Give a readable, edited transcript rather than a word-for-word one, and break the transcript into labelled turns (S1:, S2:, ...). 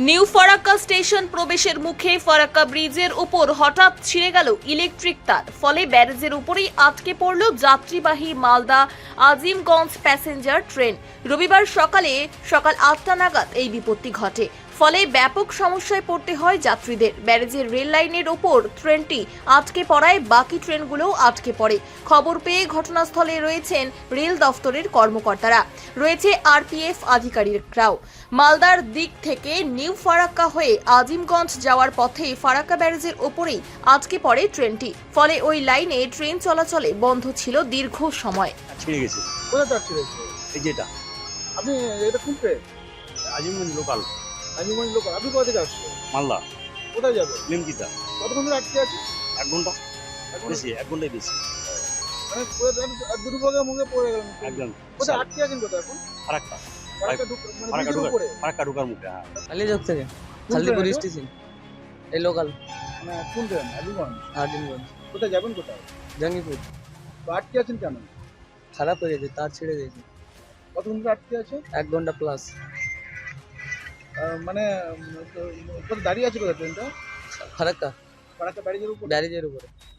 S1: New Farakka station প্রবেশের মুখে ফারাক্কা ব্রিজের উপর হঠাৎ ছিঁড়ে গেল ইলেকট্রিক তার, ফলে ব্যারেজের উপরেই আটকে পড়ল যাত্রীবাহী মালদা আজিমগঞ্জ প্যাসেঞ্জার ট্রেন। রবিবার সকাল 8টা নাগাদ এই বিপত্তি ঘটে, ফলে ব্যাপক সমস্যায় পড়তে হয় যাত্রীদের। ব্যারেজের রেল লাইনের ওপর ট্রেনটি আটকে পড়ায় বাকি ট্রেনগুলোও আটকে পড়ে। খবর পেয়ে ঘটনাস্থলে রয়েছেন রেল দফতরের কর্মকর্তারা, রয়েছে আরপিএফ আধিকারিকরাও। মালদার দিক থেকে নিউ ফারাক্কা হয়ে আজিমগঞ্জ যাওয়ার পথে ফারাক্কা ব্যারেজের ওপরেই আটকে পড়ে ট্রেনটি, ফলে ওই লাইনে ট্রেন চলাচলে বন্ধ ছিল দীর্ঘ সময়।
S2: ছিঁড়ে গেছে।
S3: কোথায় চাচ্ছি রয়েছে?
S2: এই যেটা
S3: আপনি এটা কোন train?
S2: Azimganj local
S3: Azimganj local. আপনি কোথা থেকে আসছেন?
S2: মালদা
S3: কোথায় যাবেন?
S2: নিমকিতা।
S3: কতক্ষণ ধরে আটকে আছে?
S2: 1 ঘন্টা
S3: এখন
S2: বেশি, 1 ঘন্টায় বেশি।
S3: মানে পুরো দুর্ভোগের মুখে পড়ে গেলেন।
S2: একদম
S3: কোথায় আটকে আছেন কোথায় এখন?
S2: ফারাক্কা
S3: ফারাক্কা মানে
S2: ফারাক্কা
S3: ব্রিজের উপরে?
S2: ফারাক্কা ঢোকার মুখে। হ্যাঁ,
S4: কালীচক থেকে
S3: কোন
S4: খালদিপুর
S3: ট্রেন এটা?
S4: স্টেশন এই লোকাল
S3: মানে কোন ট্রেন? আজিমগঞ্জ।
S4: আজিমগঞ্জ
S3: কোথায় যাবেন কোথায়?
S4: জঙ্গিপুর।
S3: তো আটকে আছেন কেন?
S4: খারাপ হয়ে গেছে, তার ছিঁড়ে গেছে।
S3: কতক্ষণ ধরে আটকে আছে?
S4: 1 ঘন্টা প্লাস।
S3: মানে কোথায় দাঁড়িয়ে আছে কোথায় ট্রেনটা?
S4: ফারাক্কা
S3: ফারাক্কা ব্যারেজের উপরে?
S4: ব্যারেজের উপরে।